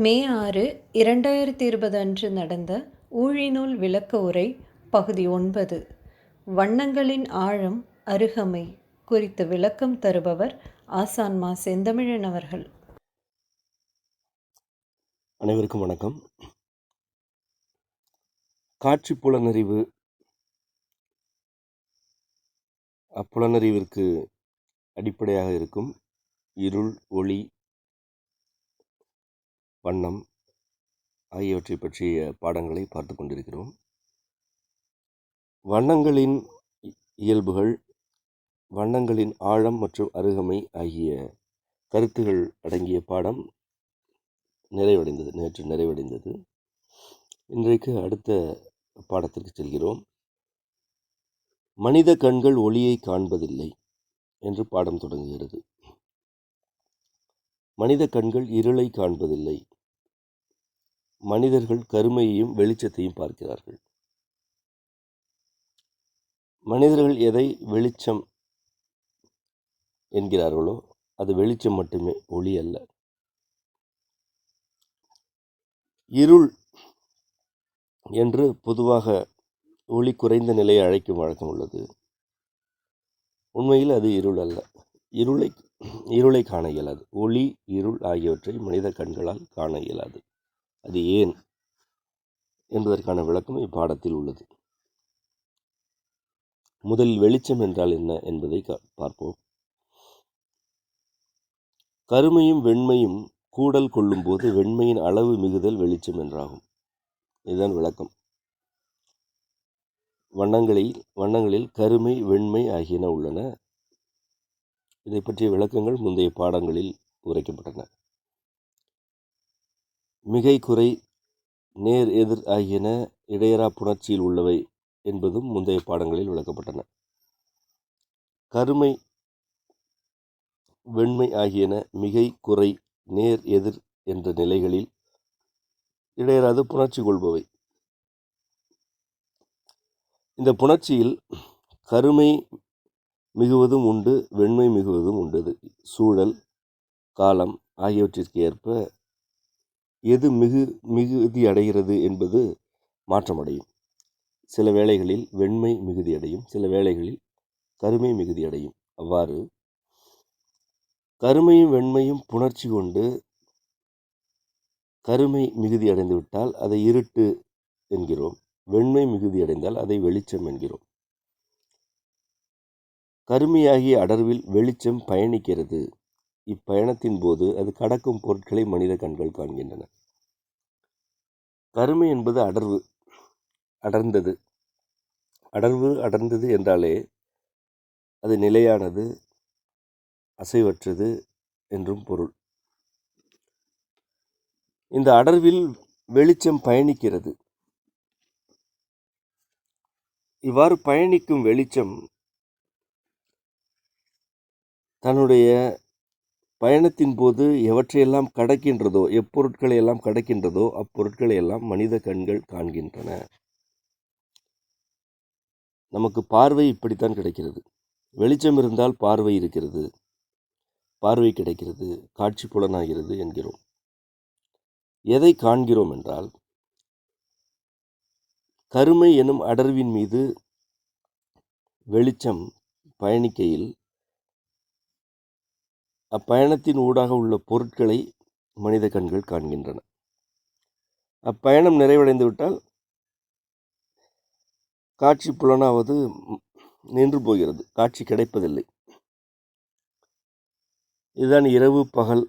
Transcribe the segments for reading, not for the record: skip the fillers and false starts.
மே 6, 2020 அன்று நடந்த ஊழிநூல் விளக்க உரை பகுதி 9 வண்ணங்களின் ஆழம் அருகமை குறித்து விளக்கம் தருபவர் ஆசான் மா. செந்தமிழன் அவர்கள். அனைவருக்கும் வணக்கம். காட்சி புலனறிவு, அப்புலனறிவிற்கு அடிப்படையாக இருக்கும் இருள், ஒளி, வண்ணம் ஆகியவற்றை பற்றிய பாடங்களை பார்த்து கொண்டிருக்கிறோம். வண்ணங்களின் இயல்புகள், வண்ணங்களின் ஆழம் மற்றும் அருகமை ஆகிய கருத்துகள் அடங்கிய பாடம் நேற்று நிறைவடைந்தது. இன்றைக்கு அடுத்த பாடத்திற்கு செல்கிறோம். மனித கண்கள் ஒளியை காண்பதில்லை என்று பாடம் தொடங்குகிறது. மனித கண்கள் இருளை காண்பதில்லை. மனிதர்கள் கருமையையும் வெளிச்சத்தையும் பார்க்கிறார்கள். மனிதர்கள் எதை வெளிச்சம் என்கிறார்களோ அது வெளிச்சம் மட்டுமே, ஒளி அல்ல. இருள் என்று பொதுவாக ஒளி குறைந்த நிலையை அழைக்கும் வழக்கம் உள்ளது. உண்மையில் அது இருள் அல்ல. இருளை காண இயலாது. ஒளி, இருள் ஆகியவற்றை மனித கண்களால் காண இயலாது. அது ஏன் என்பதற்கான விளக்கம் இப்பாடத்தில் உள்ளது. முதலில் வெளிச்சம் என்றால் என்ன என்பதை பார்ப்போம். கருமையும் வெண்மையும் கூடல் கொள்ளும் போது வெண்மையின் அளவு மிகுதல் வெளிச்சம் என்றாகும். இதுதான் விளக்கம். வண்ணங்களில் கருமை, வெண்மை ஆகியன உள்ளன. இதை பற்றிய விளக்கங்கள் முந்தைய பாடங்களில் உரைக்கப்பட்டன. மிகை, குறை, நேர், எதிர் ஆகியன இடையறா புணர்ச்சியில் உள்ளவை என்பதும் முந்தைய பாடங்களில் விளக்கப்பட்டன. கருமை, வெண்மை ஆகியன மிகை, குறை, நேர், எதிர் என்ற நிலைகளில் இடையறாது புணர்ச்சி கொள்பவை. இந்த புணர்ச்சியில் கருமை மிகுவதும் உண்டு, வெண்மை மிகுவதும் உண்டு. சூழல், காலம் ஆகியவற்றிற்கு ஏற்ப எது மிகுதி அடைகிறது என்பது மாற்றமடையும். சில வேளைகளில் வெண்மை மிகுதி அடையும், சில வேளைகளில் கருமை மிகுதி அடையும். அவ்வாறு கருமையும் வெண்மையும் புணர்ச்சி கொண்டு கருமை மிகுதி அடைந்து விட்டால் அதை இருட்டு என்கிறோம். வெண்மை மிகுதி அடைந்தால் அதை வெளிச்சம் என்கிறோம். கருமையாகிய அடர்வில் வெளிச்சம் பயணிக்கிறது. இப்பயணத்தின் போது அது கடக்கும் பொருட்களை மனித கண்கள் காண்கின்றன. கருமை என்பது அடர்ந்தது என்றாலே அது நிலையானது, அசைவற்றது என்றும் பொருள். இந்த அடர்வில் வெளிச்சம் பயணிக்கிறது. இவ்வாறு பயணிக்கும் வெளிச்சம் தன்னுடைய பயணத்தின் போது எவற்றையெல்லாம் கடக்கின்றதோ, எப்பொருட்களை எல்லாம் கடக்கின்றதோ அப்பொருட்களை எல்லாம் மனித கண்கள் காண்கின்றன. நமக்கு பார்வை இப்படித்தான் கிடைக்கிறது. வெளிச்சம் இருந்தால் பார்வை இருக்கிறது, பார்வை கிடைக்கிறது, காட்சி புலனாகிறது என்கிறோம். எதை காண்கிறோம் என்றால், கருமை எனும் அடர்வின் மீது வெளிச்சம் பயணிக்கையில் அப்பயணத்தின் ஊடாக உள்ள பொருட்களை மனித கண்கள் காண்கின்றன. அப்பயணம் நிறைவடைந்து விட்டால் காட்சி புலனாவது நின்று போகிறது, காட்சி கிடைப்பதில்லை. இதுதான் இரவு பகல்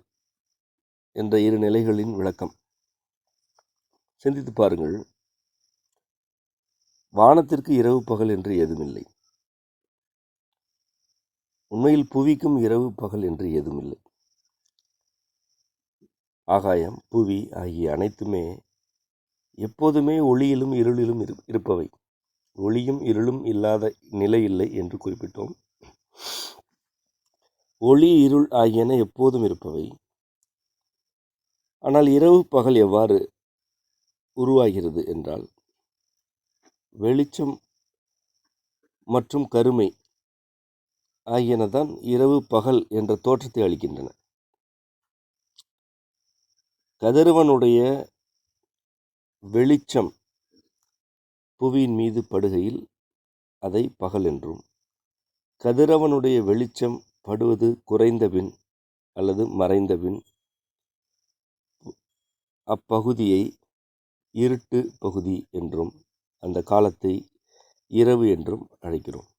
என்ற இரு நிலைகளின் விளக்கம். சிந்தித்து பாருங்கள். வானத்திற்கு இரவு பகல் என்று ஏதுமில்லை. உண்மையில் புவிக்கும் இரவு பகல் என்று ஏதுமில்லை. ஆகாயம், புவி ஆகிய அனைத்துமே எப்போதுமே ஒளியிலும் இருளிலும் இருப்பவை. ஒளியும் இருளும் இல்லாத நிலை இல்லை என்று குறிப்பிட்டோம். ஒளி, இருள் ஆகியன எப்போதும் இருப்பவை. ஆனால் இரவு பகல் எவ்வாறு உருவாகிறது என்றால், வெளிச்சம் மற்றும் கருமை ஆகியனதான் இரவு பகல் என்ற தோற்றத்தை அளிக்கின்றன. கதிரவனுடைய வெளிச்சம் புவியின் மீது படுகையில் அதை பகல் என்றும், கதிரவனுடைய வெளிச்சம் படுவது குறைந்தபின் அல்லது மறைந்தபின் அப்பகுதியை இருட்டு பகுதி என்றும், அந்த காலத்தை இரவு என்றும் அழைக்கிறோம்.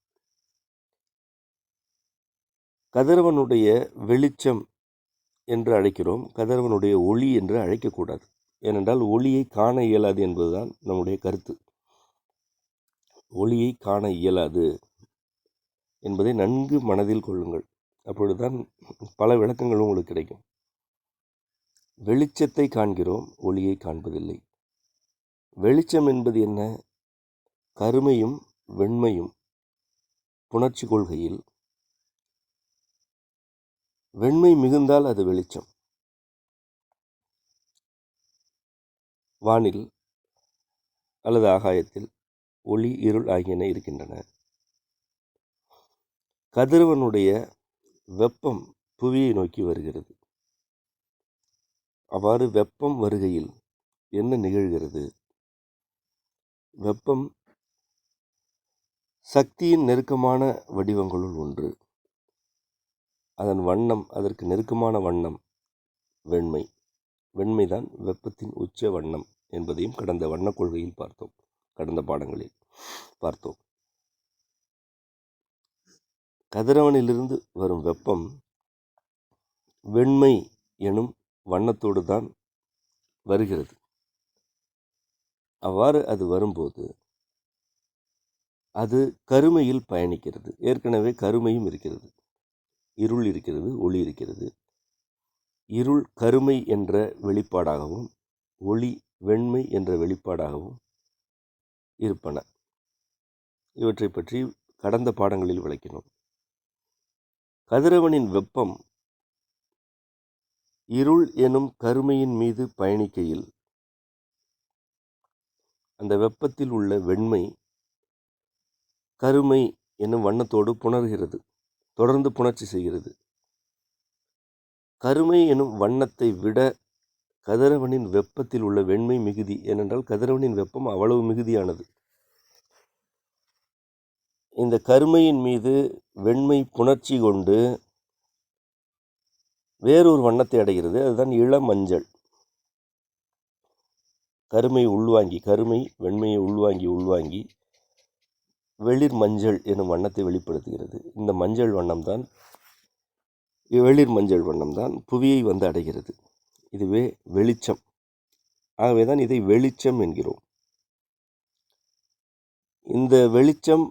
கதிரவனுடைய வெளிச்சம் என்று அழைக்கிறோம், கதிரவனுடைய ஒளி என்று அழைக்கக்கூடாது. ஏனென்றால் ஒளியை காண இயலாது என்பதுதான் நம்முடைய கருத்து. ஒளியை காண இயலாது என்பதை நன்கு மனதில் கொள்ளுங்கள். அப்பொழுதுதான் பல விளக்கங்களும் உங்களுக்கு கிடைக்கும். வெளிச்சத்தை காண்கிறோம், ஒளியை காண்பதில்லை. வெளிச்சம் என்பது என்ன? கருமையும் வெண்மையும் புணர்ச்சி கொள்கையில் வெண்மை மிகுந்தால் அது வெளிச்சம். வானில் அல்லது ஆகாயத்தில் ஒளி இருள் ஆகியன இருக்கின்றன. கதிரவனுடைய வெப்பம் புவியை நோக்கி வருகிறது. அவ்வாறு வெப்பம் வருகையில் என்ன நிகழ்கிறது? வெப்பம் சக்தியின் நெருக்கமான வடிவங்களுள் ஒன்று. அதன் வண்ணம், அதற்கு நெருக்கமான வண்ணம் வெண்மை. வெண்மைதான் வெப்பத்தின் உச்ச வண்ணம் என்பதையும் கடந்த வண்ணக் கொள்கையில் பார்த்தோம், கடந்த பாடங்களில் பார்த்தோம். கதிரவனிலிருந்து வரும் வெப்பம் வெண்மை எனும் வண்ணத்தோடு தான் வருகிறது. அவ்வாறு அது வரும்போது அது கருமையில் பயணிக்கிறது. ஏற்கனவே கருமையும் இருக்கிறது, இருள் இருக்கிறது, ஒளி இருக்கிறது. இருள் கருமை என்ற வெளிப்பாடாகவும் ஒளி வெண்மை என்ற வெளிப்பாடாகவும் இருப்பன. இவற்றை பற்றி கடந்த பாடங்களில் விளக்கினோம். கதிரவனின் வெப்பம் இருள் எனும் கருமையின் மீது பயணிக்கையில் அந்த வெப்பத்தில் உள்ள வெண்மை கருமை என்னும் வண்ணத்தோடு புணர்கிறது, தொடர்ந்து புணர்ச்சி செய்கிறது. கருமை எனும் வண்ணத்தை விட கதிரவனின் வெப்பத்தில் உள்ள வெண்மை மிகுதி. ஏனென்றால் கதிரவனின் வெப்பம் அவ்வளவு மிகுதியானது. இந்த கருமையின் மீது வெண்மை புணர்ச்சி கொண்டு வேறொரு வண்ணத்தை அடைகிறது. அதுதான் இளமஞ்சள். கருமை வெண்மையை உள்வாங்கி வெளிர் மஞ்சள் எனும் வண்ணத்தை வெளிப்படுத்துகிறது. இந்த மஞ்சள் வண்ணம்தான், வெளிர் மஞ்சள் வண்ணம்தான் புவியை வந்து அடைகிறது. இதுவே வெளிச்சம். ஆகவேதான் இதை வெளிச்சம் என்கிறோம். இந்த வெளிச்சம்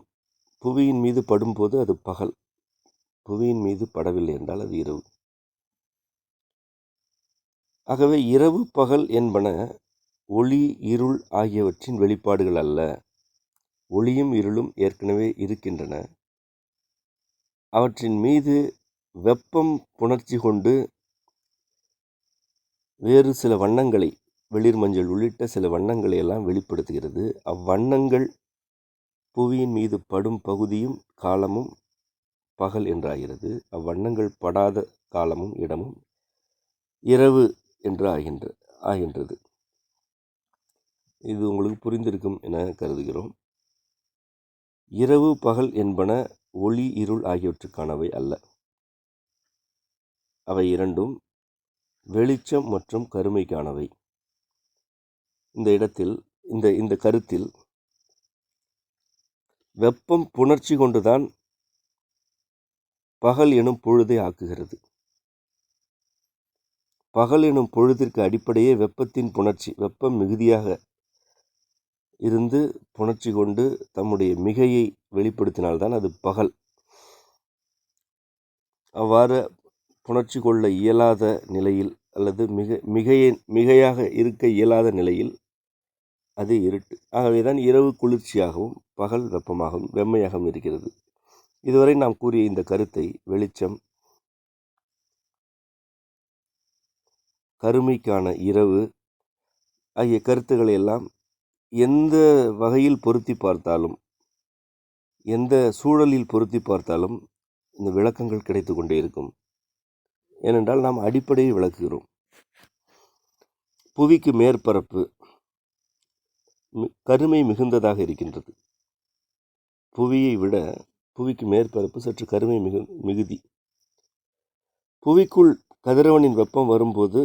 புவியின் மீது படும்போது அது பகல், புவியின் மீது படவில்லை என்றால் அது இரவு. ஆகவே இரவு பகல் என்பன ஒளி இருள் ஆகியவற்றின் வெளிப்பாடுகள் அல்ல. ஒளியும் இருளும் ஏற்கனவே இருக்கின்றன. அவற்றின் மீது வெப்பம் புணர்ச்சி கொண்டு வேறு சில வண்ணங்களை, வெளிர் மஞ்சள் உள்ளிட்ட சில வண்ணங்களை எல்லாம் வெளிப்படுத்துகிறது. அவ்வண்ணங்கள் புவியின் மீது படும் பகுதியும் காலமும் பகல் என்றாகிறது. அவ்வண்ணங்கள் படாத காலமும் இடமும் இரவு என்று ஆகின்றது. இது உங்களுக்கு புரிந்திருக்கும் என கருதுகிறோம். இரவு பகல் என்பன ஒளி இருள் ஆகியவற்றுக்கானவை அல்ல. அவை இரண்டும் வெளிச்சம் மற்றும் கருமைக்கானவை. இந்த இடத்தில் இந்த கருத்தில் வெப்பம் புணர்ச்சி கொண்டுதான் பகல் எனும் பொழுதை ஆக்குகிறது. பகல் எனும் பொழுதிற்கு அடிப்படையே வெப்பத்தின் புணர்ச்சி. வெப்பம் மிகுதியாக இருந்து புணர்ச்சி கொண்டு தம்முடைய மிகையை வெளிப்படுத்தினால்தான் அது பகல். அவ்வாறு புணர்ச்சி கொள்ள இயலாத நிலையில் அல்லது மிகையாக இருக்க இயலாத நிலையில் அது இருட்டு. ஆகவேதான் இரவு குளிர்ச்சியாகவும் பகல் வெப்பமாகவும் வெம்மையாகவும் இருக்கிறது. இதுவரை நாம் கூறிய இந்த கருத்தை வெளிச்சம், கருமைக்கான இரவு ஆகிய கருத்துக்களை எல்லாம் எந்த வகையில் பொருத்தி பார்த்தாலும், எந்த சூழலில் பொருத்தி பார்த்தாலும் இந்த விளக்கங்கள் கிடைத்து கொண்டே இருக்கும். ஏனென்றால் நாம் அடிப்படையை விளக்குகிறோம். புவிக்கு மேற்பரப்பு கருமை மிகுந்ததாக இருக்கின்றது. புவியை விட புவிக்கு மேற்பரப்பு சற்று கருமை மிகுதி. புவிக்குள் கதிரவனின் வெப்பம் வரும்போது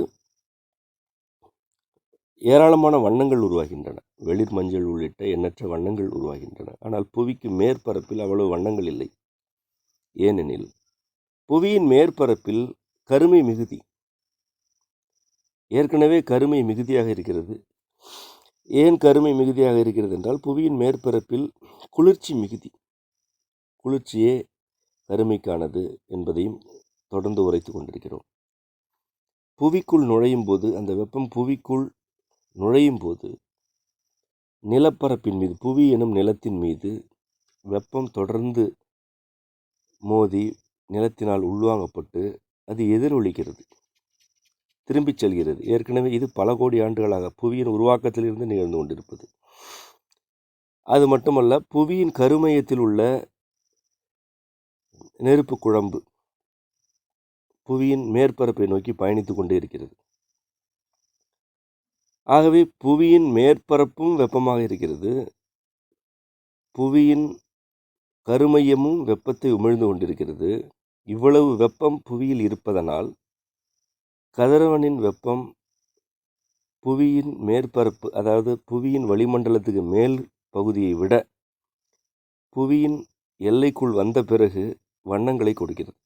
ஏராளமான வண்ணங்கள் உருவாகின்றன. வெளிர் மஞ்சள் உள்ளிட்ட எண்ணற்ற வண்ணங்கள் உருவாகின்றன. ஆனால் புவிக்கு மேற்பரப்பில் அவ்வளவு வண்ணங்கள் இல்லை. ஏனெனில் புவியின் மேற்பரப்பில் கருமை மிகுதி. ஏற்கனவே கருமை மிகுதியாக இருக்கிறது. ஏன் கருமை மிகுதியாக இருக்கிறது என்றால் புவியின் மேற்பரப்பில் குளிர்ச்சி மிகுதி. குளிர்ச்சியே கருமைக்கானது என்பதையும் தொடர்ந்து உரைத்து கொண்டிருக்கிறோம். புவிக்குள் நுழையும் போது, அந்த வெப்பம் புவிக்குள் நுழையும் போது நிலப்பரப்பின் மீது, புவி எனும் நிலத்தின் மீது வெப்பம் தொடர்ந்து மோதி நிலத்தினால் உள்வாங்கப்பட்டு அது எதிரொலிக்கிறது, திரும்பிச் செல்கிறது. ஏற்கனவே இது பல கோடி ஆண்டுகளாக புவியின் உருவாக்கத்திலிருந்து நிகழ்ந்து கொண்டிருப்பது. அது மட்டுமல்ல, புவியின் கருமையத்தில் உள்ள நெருப்பு குழம்பு புவியின் மேற்பரப்பை நோக்கி பயணித்துக் கொண்டே இருக்கிறது. ஆகவே புவியின் மேற்பரப்பும் வெப்பமாக இருக்கிறது, புவியின் கருமையமும் வெப்பத்தை உமிழ்ந்து கொண்டிருக்கிறது. இவ்வளவு வெப்பம் புவியில் இருப்பதனால் கதிரவனின் வெப்பம் புவியின் மேற்பரப்பு, அதாவது புவியின் வளிமண்டலத்துக்கு மேல் பகுதியை விட புவியின் எல்லைக்குள் வந்த பிறகு வண்ணங்களை கொடுக்கிறது.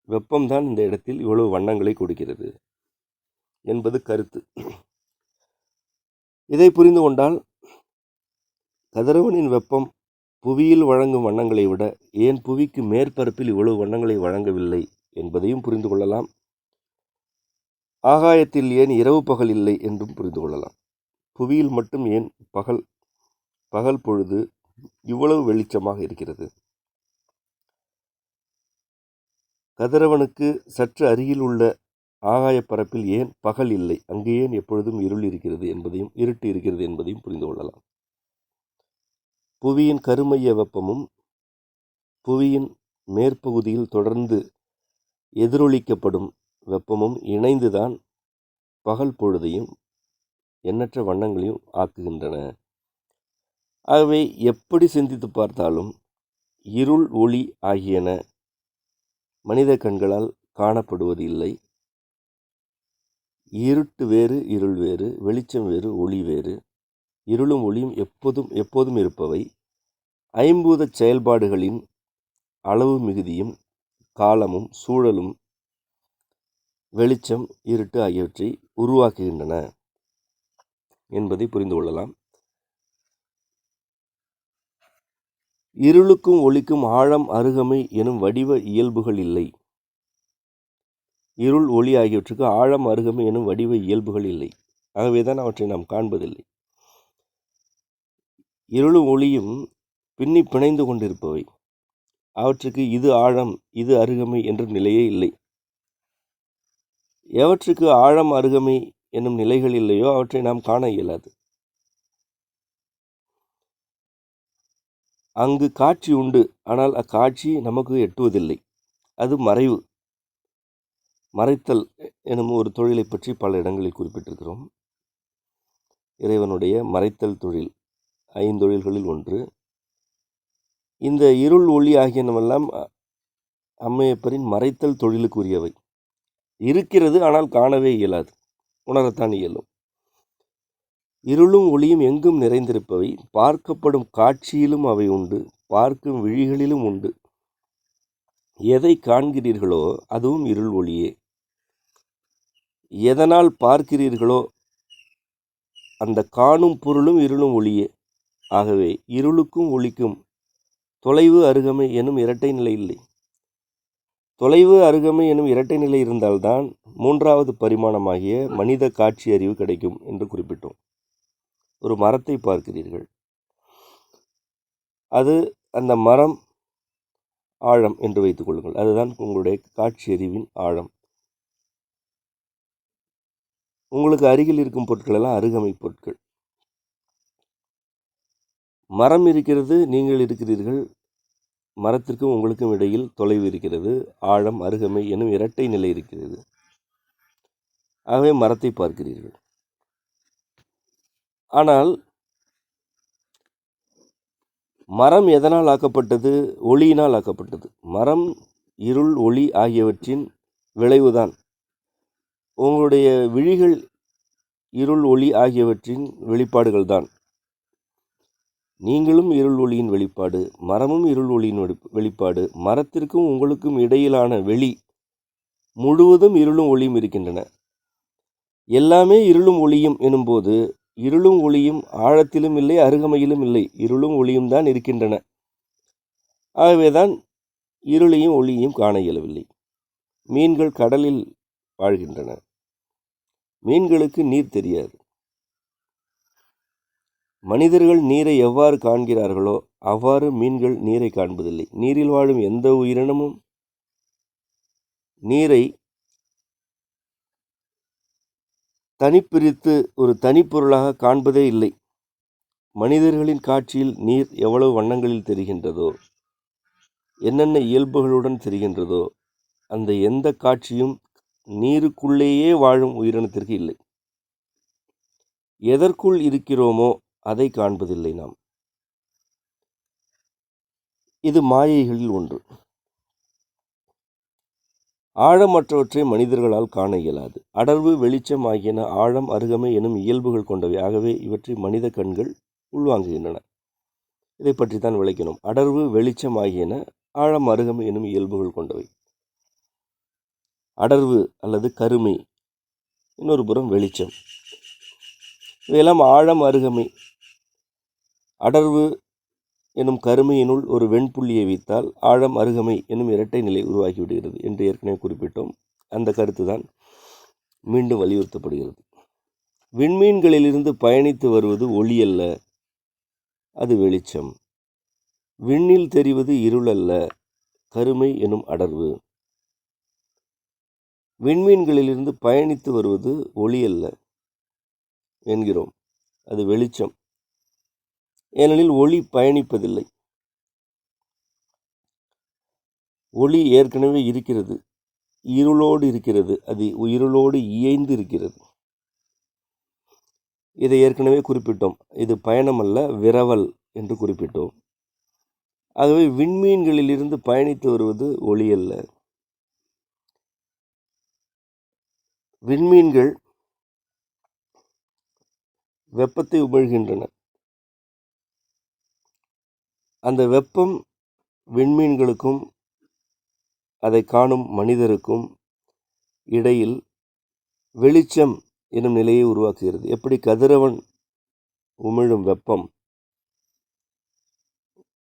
வெப்பம்தான் இந்த இடத்தில் இவ்வளவு வண்ணங்களை கொடுக்கிறது என்பது கருத்து. இதை புரிந்து கொண்டால் கதிரவனின் வெப்பம் புவியில் வழங்கும் வண்ணங்களை விட ஏன் புவிக்கு மேற்பரப்பில் இவ்வளவு வண்ணங்களை வழங்கவில்லை என்பதையும் புரிந்து கொள்ளலாம். ஆகாயத்தில் ஏன் இரவு பகல் இல்லை என்றும் புரிந்து கொள்ளலாம். புவியில் மட்டும் ஏன் பகல் பொழுது இவ்வளவு வெளிச்சமாக இருக்கிறது? கதிரவனுக்கு சற்று அருகில் உள்ள ஆகாய பரப்பில் ஏன் பகல் இல்லை, அங்கே ஏன் எப்பொழுதும் இருள் இருக்கிறது என்பதையும், இருட்டு இருக்கிறது என்பதையும் புரிந்து கொள்ளலாம். புவியின் கருமைய வெப்பமும் புவியின் மேற்பகுதியில் தொடர்ந்து எதிரொலிக்கப்படும் வெப்பமும் இணைந்துதான் பகல் பொழுதையும் எண்ணற்ற வண்ணங்களையும் ஆக்குகின்றன. ஆகவே எப்படி சிந்தித்து பார்த்தாலும் இருள் ஒளி ஆகியன மனித கண்களால் காணப்படுவது இல்லை. இருட்டு வேறு, இருள் வேறு, வெளிச்சம் வேறு, ஒளி வேறு. இருளும் ஒளியும் எப்போதும் இருப்பவை. ஐம்பூத செயல்பாடுகளின் அளவு மிகுதியும் காலமும் சூழலும் வெளிச்சம், இருட்டு ஆகியவற்றை உருவாக்குகின்றன என்பதை புரிந்து கொள்ளலாம். இருளுக்கும் ஒளிக்கும் ஆழம், அருகமை எனும் வடிவ இயல்புகள் இல்லை. இருள் ஒளி ஆகியவற்றுக்கு ஆழம், அருகமை எனும் வடிவ இயல்புகள் இல்லை. ஆகவேதான் அவற்றை நாம் காண்பதில்லை. இருளும் ஒளியும் பின்னி பிணைந்து கொண்டிருப்பவை. அவற்றுக்கு இது ஆழம், இது அருகமை என்ற நிலையே இல்லை. எவற்றுக்கு ஆழம், அருகமை என்னும் நிலைகள் இல்லையோ அவற்றை நாம் காண இயலாது. அங்கு காட்சி உண்டு, ஆனால் அக்காட்சி நமக்கு எட்டுவதில்லை. அது மறைவு. மறைத்தல் எனும் ஒரு தொழிலை பற்றி பல இடங்களில் குறிப்பிட்டிருக்கிறோம். இறைவனுடைய மறைத்தல் தொழில் 5 தொழில்களில் ஒன்று. இந்த இருள் ஒளி ஆகியனவெல்லாம் அம்மையப்பரின் மறைத்தல் தொழிலுக்குரியவை. இருக்கிறது, ஆனால் காணவே இயலாது, உணரத்தான் இயலும். இருளும் ஒளியும் எங்கும் நிறைந்திருப்பவை. பார்க்கப்படும் காட்சியிலும் அவை உண்டு, பார்க்கும் விழிகளிலும் உண்டு. எதை காண்கிறீர்களோ அதுவும் இருள் ஒளியே. எதனால் பார்க்கிறீர்களோ அந்த காணும் பொருளும் இருளும் ஒளியே. ஆகவே இருளுக்கும் ஒளிக்கும் தொலைவு, அருகமை எனும் இரட்டை நிலை இல்லை. தொலைவு, அருகமை எனும் இரட்டை நிலை இருந்தால்தான் 3வது பரிமாணமாகிய மனித காட்சி அறிவு கிடைக்கும் என்று குறிப்பிட்டோம். ஒரு மரத்தை பார்க்கிறீர்கள், அது அந்த மரம் ஆழம் என்று வைத்துக் கொள்ளுங்கள். அதுதான் உங்களுடைய காட்சி அறிவின் ஆழம். உங்களுக்கு அருகில் இருக்கும் பொருட்கள் எல்லாம் அருகமை பொருட்கள். மரம் இருக்கிறது, நீங்கள் இருக்கிறீர்கள். மரத்திற்கும் உங்களுக்கும் இடையில் தொலைவு இருக்கிறது, ஆழம், அருகமை எனும் இரட்டை நிலை இருக்கிறது. ஆகவே மரத்தை பார்க்கிறீர்கள். ஆனால் மரம் எதனால் ஆக்கப்பட்டது? ஒளியினால் ஆக்கப்பட்டது. மரம், இருள், ஒளி ஆகியவற்றின் விளைவுதான். உங்களுடைய விழிகள் இருள், ஒளி ஆகியவற்றின் வெளிப்பாடுகள் தான். நீங்களும் இருள் ஒளியின் வெளிப்பாடு, மரமும் இருள் ஒளியின் வெளிப்பாடு. மரத்திற்கும் உங்களுக்கும் இடையிலான வெளி முழுவதும் இருளும் ஒளியும் இருக்கின்றன. எல்லாமே இருளும் ஒளியும் எனும்போது இருளும் ஒளியும் ஆழத்திலும் இல்லை, அருகமையிலும் இல்லை. இருளும் ஒளியும் தான் இருக்கின்றன. ஆகவேதான் இருளையும் ஒளியையும் காண இயலவில்லை. மீன்கள் கடலில் வாழ்கின்றன. மீன்களுக்கு நீர் தெரியாது. மனிதர்கள் நீரை எவ்வாறு காண்கிறார்களோ அவ்வாறு மீன்கள் நீரை காண்பதில்லை. நீரில் வாழும் எந்த உயிரினமும் நீரை தனிப்பிரித்து ஒரு தனிப்பொருளாக காண்பதே இல்லை. மனிதர்களின் காட்சியில் நீர் எவ்வளவு வண்ணங்களில் தெரிகின்றதோ, என்னென்ன இயல்புகளுடன் தெரிகின்றதோ, அந்த எந்த காட்சியும் நீருக்குள்ளேயே வாழும் உயிரினத்திற்கு இல்லை. எதற்குள் இருக்கிறோமோ அதை காண்பதில்லை நாம். இது மாயைகளில் ஒன்று. ஆழமற்றவற்றை மனிதர்களால் காண இயலாது. அடர்வு, வெளிச்சம் ஆகியன ஆழம், அருகமை எனும் இயல்புகள் கொண்டவை. ஆகவே இவற்றை மனித கண்கள் உள்வாங்குகின்றன. இதை பற்றி தான் விளக்கினோம். அடர்வு, வெளிச்சம் ஆகியன ஆழம், அருகமை எனும் இயல்புகள் கொண்டவை. அடர்வு அல்லது கருமை, இன்னொரு புறம் வெளிச்சம். இவையெல்லாம் ஆழம், அருகமை. அடர்வு எனும் கருமையினுள் ஒரு வெண்புள்ளியை வைத்தால் ஆழம், அருகமை எனும் இரட்டை நிலை உருவாகிவிடுகிறது என்று ஏற்கனவே குறிப்பிட்டோம். அந்த கருத்து தான் மீண்டும் வலியுறுத்தப்படுகிறது. விண்மீன்களிலிருந்து பயணித்து வருவது ஒளி அல்ல, அது வெளிச்சம். விண்ணில் தெரிவது இருள் அல்ல, கருமை எனும் அடர்வு. விண்மீன்களிலிருந்து பயணித்து வருவது ஒளி அல்ல என்கிறோம், அது வெளிச்சம். ஏனெனில் ஒளி பயணிப்பதில்லை. ஒளி ஏற்கனவே இருக்கிறது, இருளோடு இருக்கிறது, அது இருளோடு இயைந்து இருக்கிறது. இதை ஏற்கனவே குறிப்பிட்டோம். இது பயணம் அல்ல, விரவல் என்று குறிப்பிட்டோம். ஆகவே விண்மீன்களிலிருந்து பயணித்து வருவது ஒளி அல்ல. விண்மீன்கள் வெப்பத்தை உமிழ்கின்றன. அந்த வெப்பம் விண்மீன்களுக்கும் அதை காணும் மனிதருக்கும் இடையில் வெளிச்சம் எனும் நிலையை உருவாக்குகிறது. எப்படி கதிரவன் உமிழும் வெப்பம்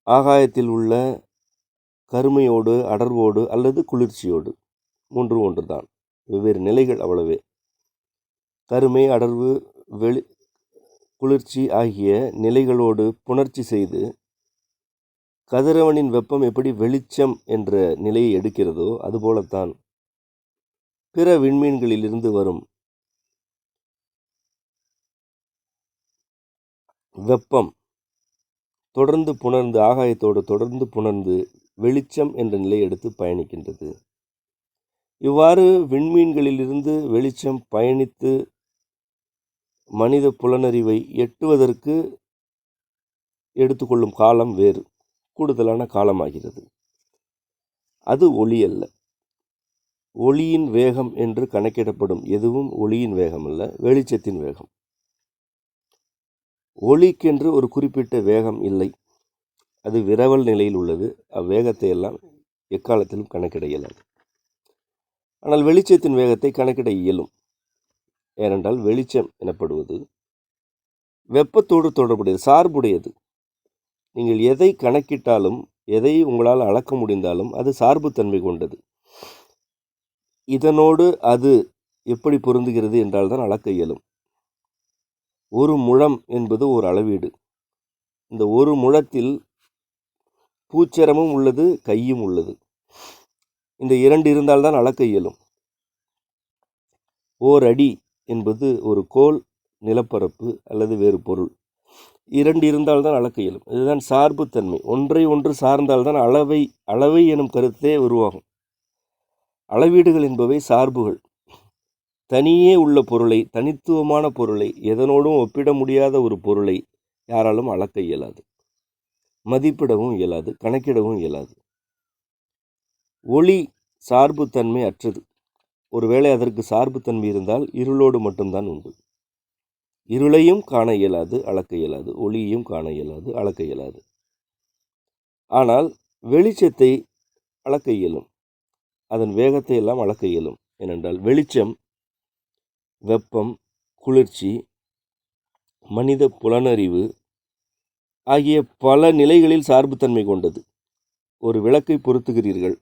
ஆகாயத்தில் உள்ள கருமையோடு, அடர்வோடு அல்லது குளிர்ச்சியோடு, மூன்று ஒன்று தான், வெவ்வேறு நிலைகள், அவ்வளவே. கருமை, அடர்வு, குளிர்ச்சி ஆகிய நிலைகளோடு புணர்ச்சி செய்து கதிரவனின் வெப்பம் எப்படி வெளிச்சம் என்ற நிலையை எடுக்கிறதோ அதுபோலத்தான் பிற விண்மீன்களிலிருந்து வரும் வெப்பம் தொடர்ந்து புணர்ந்து, ஆகாயத்தோடு தொடர்ந்து புணர்ந்து வெளிச்சம் என்ற நிலையை எடுத்து பயணிக்கின்றது. இவ்வாறு விண்மீன்களிலிருந்து வெளிச்சம் பயணித்து மனித புலனறிவை எட்டுவதற்கு எடுத்துக்கொள்ளும் காலம் வேறு, கூடுதலான காலமாகிறது. அது ஒளி அல்ல. ஒளியின் வேகம் என்று கணக்கிடப்படும் எதுவும் ஒளியின் வேகம் அல்ல, வெளிச்சத்தின் வேகம். ஒளிக்கென்று ஒரு குறிப்பிட்ட வேகம் இல்லை, அது விரவல் நிலையில் உள்ளது. அவ்வேகத்தை எல்லாம் எக்காலத்திலும் கணக்கிட இயலாது. ஆனால் வெளிச்சத்தின் வேகத்தை கணக்கிட இயலும். ஏனென்றால் வெளிச்சம் எனப்படுவது வெப்பத்தோடு தொடர்புடையது, சார்புடையது. நீங்கள் எதை கணக்கிட்டாலும், எதை உங்களால் அளக்க முடிந்தாலும் அது சார்புத்தன்மை கொண்டது. இதனோடு அது எப்படி பொருந்துகிறது என்றால் தான் அளக்க இயலும். ஒரு முழம் என்பது ஒரு அளவீடு. இந்த ஒரு முழத்தில் பூச்சரமும் உள்ளது, கையும் உள்ளது. இந்த இரண்டு இருந்தால்தான் அளக்க இயலும். ஓர் அடி என்பது ஒரு கோல், நிலப்பரப்பு அல்லது வேறு பொருள். இரண்டு இருந்தால்தான் அளக்க இயலும். இதுதான் சார்புத்தன்மை. ஒன்றை ஒன்று சார்ந்தால்தான் அளவை எனும் கருத்தே உருவாகும். அளவீடுகள் என்பவை சார்புகள், தனியே உள்ள பொருளை, தனித்துவமான பொருளை, எதனோடும் ஒப்பிட முடியாத ஒரு பொருளை யாராலும் அளக்க இயலாது, மதிப்பிடவும் இயலாது, கணக்கிடவும் இயலாது. ஒளி சார்புத்தன்மை அற்றது. ஒருவேளை அதற்கு சார்புத்தன்மை இருந்தால் இருளோடு மட்டும்தான் உண்டு. இருளையும் காண இயலாது, அளக்க இயலாது. ஒளியையும் காண இயலாது, அளக்க இயலாது. ஆனால் வெளிச்சத்தை அளக்க இயலும், அதன் வேகத்தை எல்லாம் அளக்க இயலும். ஏனென்றால் வெளிச்சம், வெப்பம், குளிர்ச்சி, மனித புலனறிவு ஆகிய பல நிலைகளில் சார்புத்தன்மை கொண்டது. ஒரு விளக்கை பொருத்துகிறீர்கள்.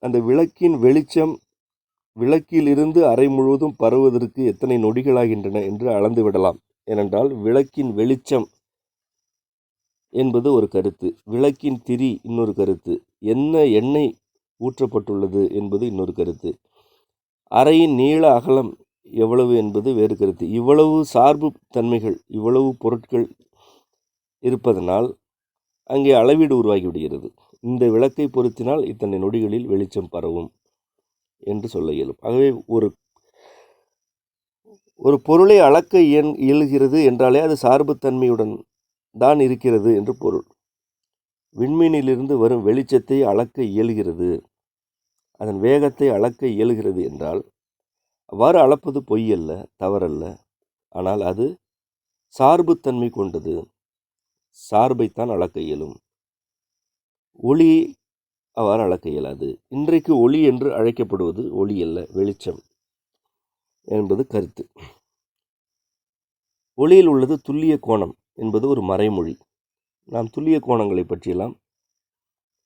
அந்த விளக்கின் வெளிச்சம் விளக்கிலிருந்து அறை முழுவதும் பரவுவதற்கு எத்தனை நொடிகளாகின்றன என்று அளந்து விடலாம். ஏனென்றால் விளக்கின் வெளிச்சம் என்பது ஒரு கருத்து, விளக்கின் திரி இன்னொரு கருத்து, என்ன எண்ணெய் ஊற்றப்பட்டுள்ளது என்பது இன்னொரு கருத்து, அறையின் நீள அகலம் எவ்வளவு என்பது வேறு கருத்து. இவ்வளவு சார்பு தன்மைகள், இவ்வளவு பொருட்கள் இருப்பதனால் அங்கே அளவீடு உருவாகிவிடுகிறது. இந்த விளக்கை பொருத்தினால் இத்தனை நொடிகளில் வெளிச்சம் பரவும் என்று சொல்ல இயலும். ஆகவே ஒரு பொருளை அளக்க இயலுகிறது என்றாலே அது சார்புத்தன்மையுடன் தான் இருக்கிறது என்று பொருள். விண்மீனிலிருந்து வரும் வெளிச்சத்தை அளக்க இயலுகிறது, அதன் வேகத்தை அளக்க இயலுகிறது என்றால் அவ்வாறு அளப்பது பொய் அல்ல, தவறல்ல. ஆனால் அது சார்புத்தன்மை கொண்டது, சார்பைத்தான் அளக்க இயலும். ஒளி அவ்வாறு அளக்க இயலாது. இன்றைக்கு ஒளி என்று அழைக்கப்படுவது ஒளி அல்ல, வெளிச்சம் என்பது கருத்து. ஒளியில் உள்ளது துல்லிய கோணம் என்பது ஒரு மறைமொழி. நாம் துல்லிய கோணங்களை பற்றியெல்லாம்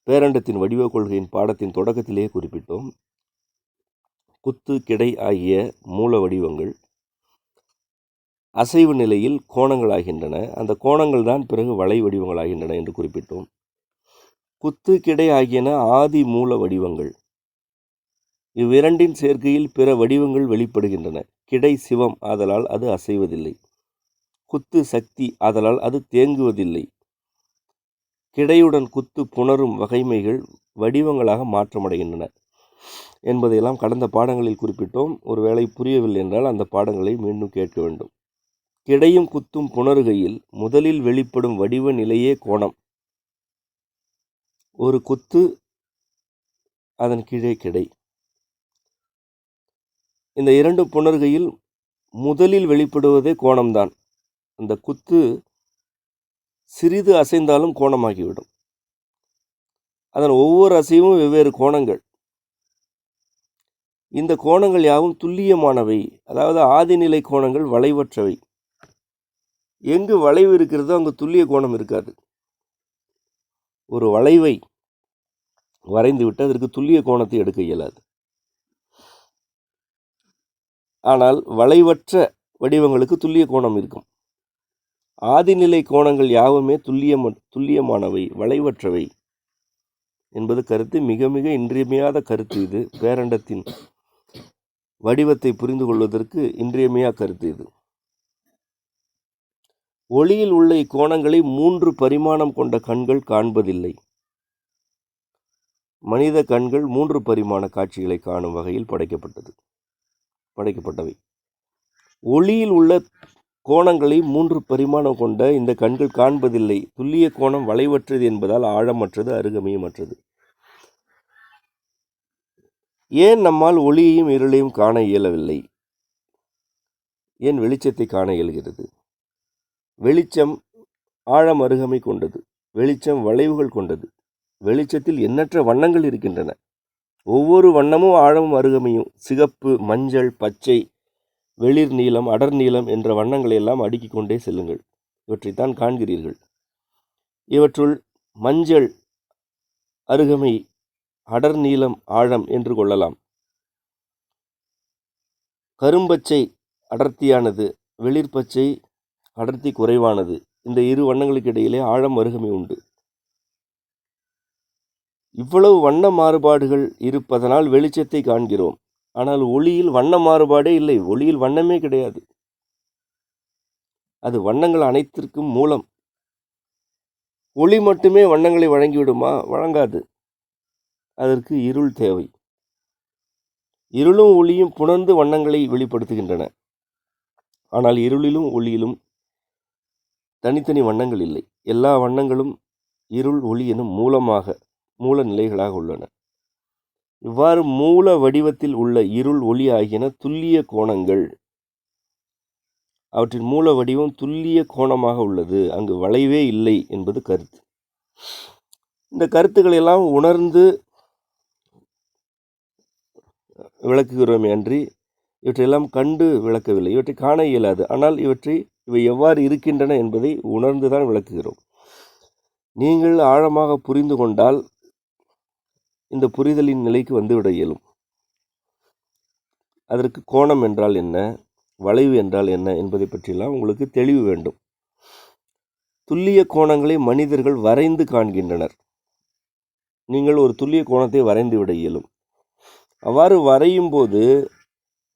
பேரண்டத்தின் வடிவ கொள்கையின் பாடத்தின் தொடக்கத்திலேயே குறிப்பிட்டோம். குத்து, கிடை ஆகிய மூல வடிவங்கள் அசைவு நிலையில் கோணங்களாகின்றன. அந்த கோணங்கள் தான் பிறகு வளை வடிவங்களாகின்றன என்று குறிப்பிட்டோம். குத்து, கிடை ஆகியன ஆதி மூல வடிவங்கள். இவ்விரண்டின் சேர்க்கையில் பிற வடிவங்கள் வெளிப்படுகின்றன. கிடை சிவம் ஆதலால் அது அசைவதில்லை. குத்து சக்தி ஆதலால் அது தேங்குவதில்லை. கிடையுடன் குத்து புணரும் வகைமைகள் வடிவங்களாக மாற்றமடைகின்றன என்பதையெல்லாம் கடந்த பாடங்களில் குறிப்பிட்டோம். ஒருவேளை புரியவில்லை என்றால் அந்த பாடங்களை மீண்டும் கேட்க வேண்டும். கிடையும் குத்தும் புணருகையில் முதலில் வெளிப்படும் வடிவ நிலையே கோணம். ஒரு குத்து, அதன் கீழே கிடை. இந்த இரண்டு புணர்கையில் முதலில் வெளிப்படுவதே கோணம்தான். அந்த குத்து சிறிது அசைந்தாலும் கோணமாகிவிடும். அதன் ஒவ்வொரு அசைவும் வெவ்வேறு கோணங்கள். இந்த கோணங்கள் யாவும் துல்லியமானவை, அதாவது ஆதிநிலை கோணங்கள் வளைவற்றவை. எங்கு வளைவு இருக்கிறதோ அங்கு துல்லிய கோணம் இருக்காது. ஒரு வளைவை வரைந்துவிட்டு அதற்கு துல்லிய கோணத்தை எடுக்க இயலாது. ஆனால் வளைவற்ற வடிவங்களுக்கு துல்லிய கோணம் இருக்கும். ஆதிநிலை கோணங்கள் யாவுமே துல்லியமானவை, வளைவற்றவை என்பது கருத்து. மிக மிக இன்றியமையாத கருத்து இது. பேரண்டத்தின் வடிவத்தை புரிந்து கொள்வதற்கு இன்றியமையா கருத்து இது. ஒளியில் உள்ள இக்கோணங்களை 3 பரிமாணம் கொண்ட கண்கள் காண்பதில்லை. மனித கண்கள் 3 பரிமாண காட்சிகளை காணும் வகையில் படைக்கப்பட்டவை. ஒளியில் உள்ள கோணங்களை 3 பரிமாணம் கொண்ட இந்த கண்கள் காண்பதில்லை. துல்லிய கோணம் வளைவற்றது என்பதால் ஆழமற்றது, அருகமையுமற்றது. ஏன் நம்மால் ஒளியையும் இருளையும் காண இயலவில்லை? ஏன் வெளிச்சத்தை காண இயல்கிறது? வெளிச்சம் ஆழம் அருகமை கொண்டது. வெளிச்சம் வளைவுகள் கொண்டது. வெளிச்சத்தில் எண்ணற்ற வண்ணங்கள் இருக்கின்றன. ஒவ்வொரு வண்ணமும் ஆழமும் அருகமையும். சிகப்பு, மஞ்சள், பச்சை, வெளிர் நீலம், அடர் நீலம் என்ற வண்ணங்களை எல்லாம் அடுக்கிக் கொண்டே செல்லுங்கள். இவற்றைத்தான் காண்கிறீர்கள். இவற்றுள் மஞ்சள் அருகமை, அடர் நீலம் ஆழம் என்று கொள்ளலாம். கரும்பச்சை அடர்த்தியானது, வெளிர்பச்சை அடர்த்தி குறைவானது. இந்த இரு வண்ணங்களுக்கு இடையிலே ஆழம் அருகமை உண்டு. இவ்வளவு வண்ண மாறுபாடுகள் இருப்பதனால் வெளிச்சத்தை காண்கிறோம். ஆனால் ஒளியில் வண்ண மாறுபாடே இல்லை. ஒளியில் வண்ணமே கிடையாது. அது வண்ணங்கள் அனைத்திற்கும் மூலம். ஒளி மட்டுமே வண்ணங்களை வழங்கிவிடுமா? வழங்காது. அதற்கு இருள் தேவை. இருளும் ஒளியும் புணர்ந்து வண்ணங்களை வெளிப்படுத்துகின்றன. ஆனால் இருளிலும் ஒளியிலும் தனித்தனி வண்ணங்கள் இல்லை. எல்லா வண்ணங்களும் இருள் ஒளி எனும் மூல நிலைகளாக உள்ளன. இவ்வாறு மூல வடிவத்தில் உள்ள இருள் ஒளி ஆகியன துல்லிய கோணங்கள். அவற்றின் மூல வடிவம் துல்லிய கோணமாக உள்ளது, அங்கு வளைவே இல்லை என்பது கருத்து. இந்த கருத்துக்களை எல்லாம் உணர்ந்து விளக்குகிறோமே அன்றி இவற்றையெல்லாம் கண்டு விளக்கவில்லை. இவற்றை காண இயலாது. ஆனால் இவை எவ்வாறு இருக்கின்றன என்பதை உணர்ந்துதான் விளக்குகிறோம். நீங்கள் ஆழமாக புரிந்து கொண்டால் இந்த புரிதலின் நிலைக்கு வந்துவிட இயலும். அதற்கு கோணம் என்றால் என்ன, வளைவு என்றால் என்ன என்பதை பற்றியெல்லாம் உங்களுக்கு தெளிவு வேண்டும். துல்லிய கோணங்களை மனிதர்கள் வரைந்து காண்கின்றனர். நீங்கள் ஒரு துல்லிய கோணத்தை வரைந்து விட இயலும். அவ்வாறு வரையும் போது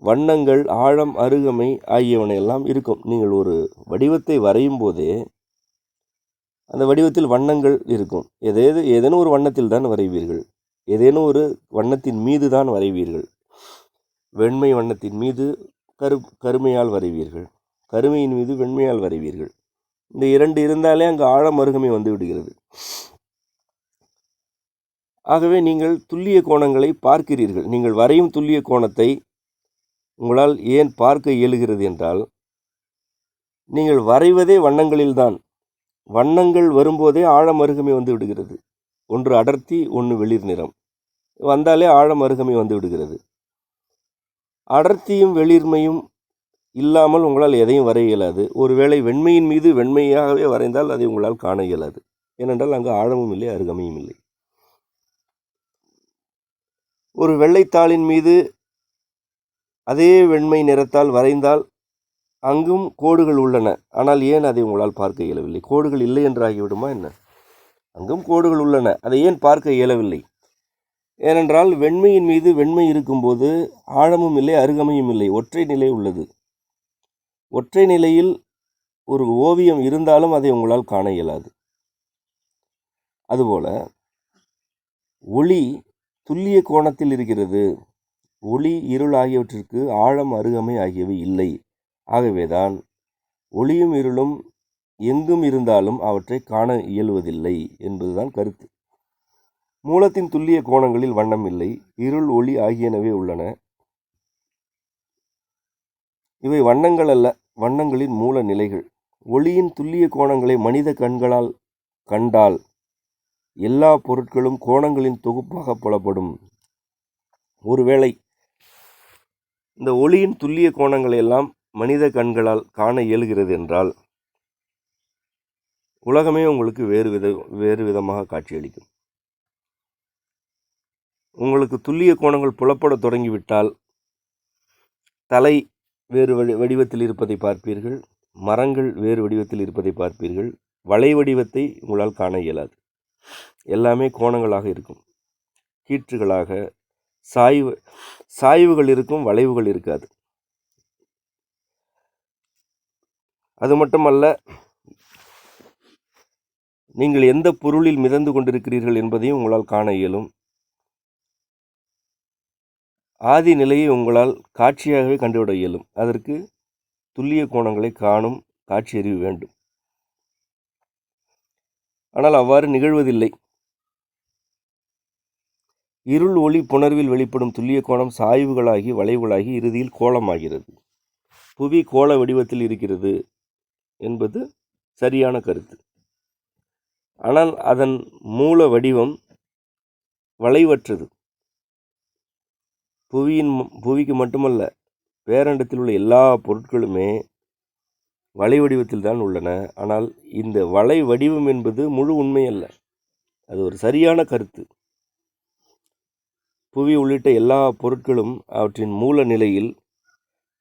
வண்ணங்கள், ஆழம், அருகமை ஆகியவனையெல்லாம் இருக்கும். நீங்கள் ஒரு வடிவத்தை வரையும் போதே அந்த வடிவத்தில் வண்ணங்கள் இருக்கும். ஏதேனும் ஒரு வண்ணத்தில் தான் வரைவீர்கள். ஏதேனும் ஒரு வண்ணத்தின் மீது தான் வரைவீர்கள். வெண்மை வண்ணத்தின் மீது கருமையால் வரைவீர்கள். கருமையின் மீது வெண்மையால் வரைவீர்கள். இந்த இரண்டு இருந்தாலே அங்கு ஆழம், அருகமை வந்து விடுகிறது. ஆகவே நீங்கள் துல்லிய கோணங்களை பார்க்கிறீர்கள். நீங்கள் வரையும் துல்லிய கோணத்தை உங்களால் ஏன் பார்க்க இயலுகிறது என்றால், நீங்கள் வரைவதே வண்ணங்களில்தான். வண்ணங்கள் வரும்போதே ஆழம், அருகமை வந்து விடுகிறது. ஒன்று அடர்த்தி, ஒன்று வெளிர் நிறம் வந்தாலே ஆழம், அருகமை வந்து விடுகிறது. அடர்த்தியும் வெளிர்மையும் இல்லாமல் உங்களால் எதையும் வரைய இயலாது. ஒருவேளை வெண்மையின் மீது வெண்மையாகவே வரைந்தால் அதை உங்களால் காண இயலாது. ஏனென்றால் அங்கு ஆழமும் இல்லை, அருகமையும் இல்லை. ஒரு வெள்ளைத்தாளின் மீது அதே வெண்மை நிறத்தால் வரைந்தால் அங்கும் கோடுகள் உள்ளன. ஆனால் ஏன் அதை உங்களால் பார்க்க இயலவில்லை? கோடுகள் இல்லை என்று ஆகிவிடுமா என்ன? அங்கும் கோடுகள் உள்ளன. அதை ஏன் பார்க்க இயலவில்லை? ஏனென்றால் வெண்மையின் மீது வெண்மை இருக்கும்போது ஆழமும் இல்லை, அருகமையும் இல்லை, ஒற்றை நிலை உள்ளது. ஒற்றை நிலையில் ஒரு ஓவியம் இருந்தாலும் அதை உங்களால் காண இயலாது. அதுபோல ஒளி துல்லிய கோணத்தில் இருக்கிறது. ஒளி, இருள் ஆகியவற்றிற்கு ஆழம், அருகமை ஆகியவை இல்லை. ஆகவேதான் ஒளியும் இருளும் எங்கும் இருந்தாலும் அவற்றை காண இயலுவதில்லை என்பதுதான் கருத்து. மூலத்தின் துல்லிய கோணங்களில் வண்ணம் இல்லை, இருள், ஒளி ஆகியனவே உள்ளன. இவை வண்ணங்கள் அல்ல, வண்ணங்களின் மூல நிலைகள். ஒளியின் துல்லிய கோணங்களை மனித கண்களால் கண்டால் எல்லா பொருட்களும் கோணங்களின் தொகுப்பாக புலப்படும். ஒருவேளை இந்த ஒளியின் துல்லிய கோணங்களை எல்லாம் மனித கண்களால் காண இயலுகிறது என்றால் உலகமே உங்களுக்கு வேறு விதமாக காட்சியளிக்கும். உங்களுக்கு துல்லிய கோணங்கள் புலப்பட தொடங்கிவிட்டால் தலை வேறு வடிவத்தில் இருப்பதை பார்ப்பீர்கள், மரங்கள் வேறு வடிவத்தில் இருப்பதை பார்ப்பீர்கள். வளை வடிவத்தை உங்களால் காண இயலாது. எல்லாமே கோணங்களாக இருக்கும், கீற்றுகளாக, சாய்வுகள் இருக்கும், வளைவுகள் இருக்காது. அது மட்டுமல்ல, நீங்கள் எந்த பொருளில் மிதந்து கொண்டிருக்கிறீர்கள் என்பதையும் உங்களால் காண இயலும். ஆதி நிலையை உங்களால் காட்சியாகவே கண்டுவிட இயலும். அதற்கு துல்லிய கோணங்களை காணும் காட்சியறிவு வேண்டும். ஆனால் அவ்வாறு நிகழ்வதில்லை. இருள் ஒளி புணர்வில் வெளிப்படும் துல்லிய கோணம் சாய்வுகளாகி வளைவுகளாகி இறுதியில் கோலமாகிறது. புவி கோள வடிவத்தில் இருக்கிறது என்பது சரியான கருத்து. ஆனால் அதன் மூல வடிவம் வளைவற்றது. புவிக்கு மட்டுமல்ல, பேரண்டத்தில் உள்ள எல்லா பொருட்களுமே வளை வடிவத்தில் தான் உள்ளன. ஆனால் இந்த வளை வடிவம் என்பது முழு உண்மை அல்ல, அது ஒரு சரியான கருத்து. புவி உள்ளிட்ட எல்லா பொருட்களும் அவற்றின் மூல நிலையில்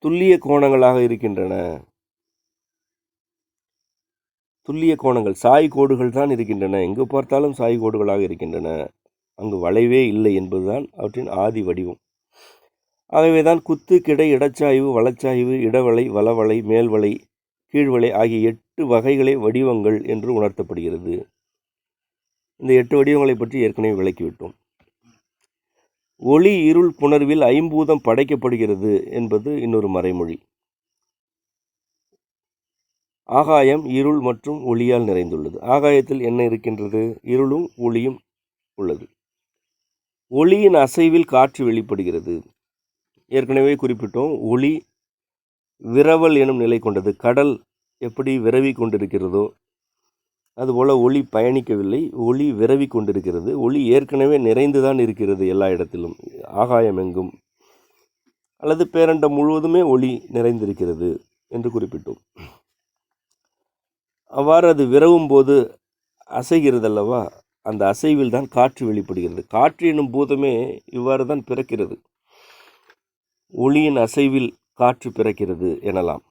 துல்லிய கோணங்களாக இருக்கின்றன. துல்லிய கோணங்கள், சாய் கோடுகள் தான் இருக்கின்றன. எங்கு பார்த்தாலும் சாய் கோடுகளாக இருக்கின்றன. அங்கு வளைவே இல்லை என்பதுதான் அவற்றின் ஆதி வடிவம். ஆகவேதான் குத்து, கிடை, இடச்சாய்வு, வலச்சாய்வு, இடவளை, வலவளை, மேல்வளை, கீழ்வளை ஆகிய 8 வகைகளே வடிவங்கள் என்று உணர்த்தப்படுகிறது. இந்த 8 வடிவங்களை பற்றி ஏற்கனவே விளக்கிவிட்டோம். ஒளி இருள் புணர்வில் ஐம்பூதம் படைக்கப்படுகிறது என்பது இன்னொரு மறைமொழி. ஆகாயம் இருள் மற்றும் ஒளியால் நிறைந்துள்ளது. ஆகாயத்தில் என்ன இருக்கின்றது? இருளும் ஒளியும் உள்ளது. ஒளியின் அசைவில் காற்று வெளிப்படுகிறது. ஏற்கனவே குறிப்பிட்டோம், ஒளி விரவல் எனும் நிலை கொண்டது. கடல் எப்படி விரவி கொண்டிருக்கிறதோ அதுபோல் ஒளி பயணிக்கவில்லை, ஒளி விரவி கொண்டிருக்கிறது. ஒளி ஏற்கனவே நிறைந்துதான் இருக்கிறது எல்லா இடத்திலும், ஆகாயம் எங்கும், அல்லது பேரண்டம் முழுவதுமே ஒளி நிறைந்திருக்கிறது என்று குறிப்பிட்டோம். அவ்வாறு அது விரவும் போது அசைகிறது அல்லவா, அந்த அசைவில் தான் காற்று வெளிப்படுகிறது. காற்று எனும் பூதமே இவ்வாறு தான் பிறக்கிறது. ஒளியின் அசைவில் காற்று பிறக்கிறது எனலாம்.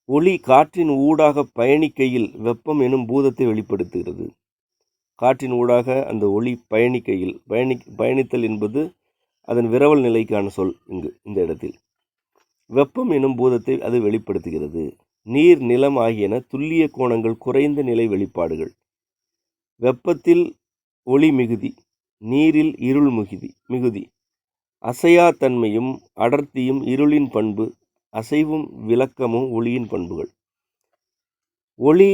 ஒளி காற்றின் ஊடாக பயணிக்கையில் வெப்பம் எனும் பூதத்தை வெளிப்படுத்துகிறது. காற்றின் ஊடாக அந்த ஒளி பயணிக்கையில், பயணித்தல் என்பது அதன் விரவல் நிலைக்கான சொல். இந்த இடத்தில் வெப்பம் எனும் பூதத்தை அது வெளிப்படுத்துகிறது. நீர் நிலம் ஆகியன துல்லிய கோணங்கள் குறைந்த நிலை வெளிப்பாடுகள். வெப்பத்தில் ஒளி மிகுதி, நீரில் இருள் மிகுதி. அசையா தன்மையும் அடர்த்தியும் இருளின் பண்பு, அசைவும் விலக்கமும் ஒளியின் பண்புகள். ஒளி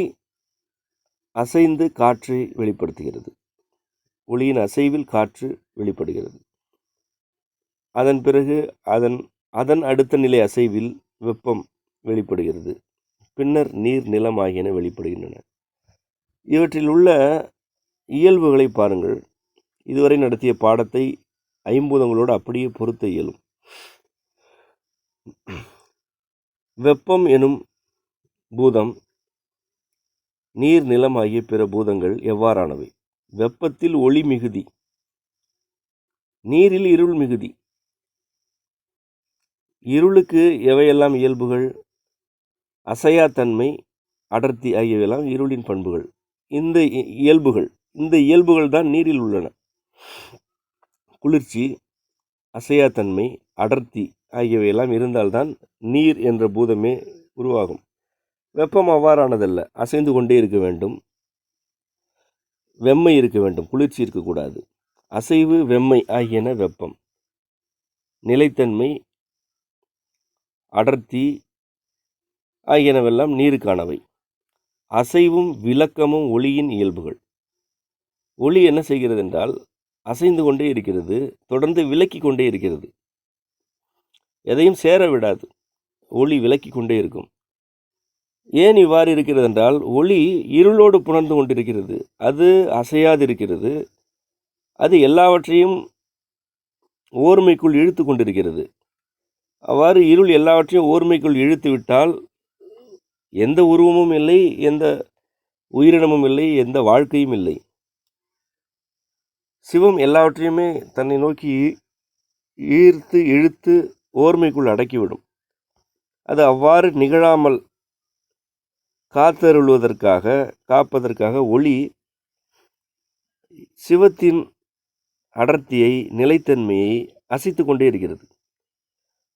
அசைந்து காற்றை வெளிப்படுத்துகிறது. ஒளியின் அசைவில் காற்று வெளிப்படுகிறது. அதன் பிறகு அதன் அடுத்த நிலை அசைவில் வெப்பம் வெளிப்படுகிறது. பின்னர் நீர் நிலம் ஆகியன வெளிப்படுகின்றன. இவற்றில் உள்ள இயல்புகளை பாருங்கள். இதுவரை நடத்திய பாடத்தை ஐம்பூதங்களோடு அப்படியே பொருத்த இயலும். வெப்பம் எனும் பூதம், நீர் நிலம் ஆகிய பிற பூதங்கள் எவ்வாறானவை? வெப்பத்தில் ஒளி மிகுதி, நீரில் இருள் மிகுதி. இருளுக்கு எவையெல்லாம் இயல்புகள்? அசையாத்தன்மை, அடர்த்தி ஆகியவையெல்லாம் இருளின் பண்புகள். இந்த இயல்புகள் தான் நீரில் உள்ளன. குளிர்ச்சி, அசையாத்தன்மை, அடர்த்தி ஆகியவையெல்லாம் இருந்தால்தான் நீர் என்ற பூதமே உருவாகும். வெப்பம் அவ்வாறானதல்ல. அசைந்து கொண்டே இருக்க வேண்டும், வெம்மை இருக்க வேண்டும், குளிர்ச்சி இருக்கக்கூடாது. அசைவு, வெம்மை ஆகியன வெப்பம். நிலைத்தன்மை, அடர்த்தி ஆகியனவெல்லாம் நீருக்கானவை. அசைவும் விலக்கமும் ஒளியின் இயல்புகள். ஒளி என்ன செய்கிறது என்றால் அசைந்து கொண்டே இருக்கிறது, தொடர்ந்து விலக்கி கொண்டே இருக்கிறது. எதையும் சேர விடாது, ஒளி விலக்கி கொண்டே இருக்கும். ஏன் இவ்வாறு இருக்கிறது என்றால் ஒளி இருளோடு புணர்ந்து கொண்டிருக்கிறது. அது அசையாதிருக்கிறது. அது எல்லாவற்றையும் ஓர்மைக்குள் இழுத்து கொண்டிருக்கிறது. அவ்வாறு இருள் எல்லாவற்றையும் ஓர்மைக்குள் இழுத்து விட்டால் எந்த உருவமும் இல்லை, எந்த உயிரினமும் இல்லை, எந்த வாழ்க்கையும் இல்லை. சிவம் எல்லாவற்றையுமே தன்னை நோக்கி ஈர்த்து இழுத்து ஓர்மைக்குள் அடக்கிவிடும். அது அவ்வாறு நிகழாமல் காப்பதற்காக ஒளி சிவத்தின் அடர்த்தியை, நிலைத்தன்மையை அசைத்து கொண்டே இருக்கிறது.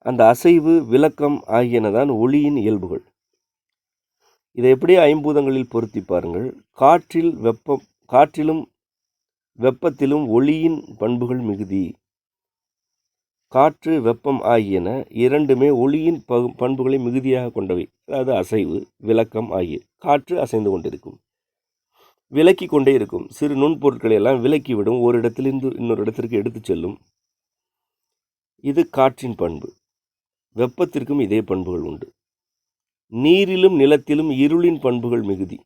அந்த அசைவு, விலக்கம் ஆகியனதான் ஒளியின் இயல்புகள். இதை எப்படியே ஐம்பூதங்களில் பொருத்தி பாருங்கள். காற்றிலும் வெப்பத்திலும் ஒளியின் பண்புகள் மிகுதி. காற்று, வெப்பம் ஆகியன இரண்டுமே ஒளியின் பண்புகளை மிகுதியாக கொண்டவை. அதாவது அசைவு, விலக்கம் ஆகிய. காற்று அசைந்து கொண்டிருக்கும், விலக்கி கொண்டே இருக்கும். சிறு நுண்பொருட்களை எல்லாம் விலக்கிவிடும், ஒரு இடத்திலிருந்து இன்னொரு இடத்திற்கு எடுத்து செல்லும். இது காற்றின் பண்பு. வெப்பத்திற்கும் இதே பண்புகள் உண்டு. நீரிலும் நிலத்திலும் இருளின் பண்புகள் மிகுதி.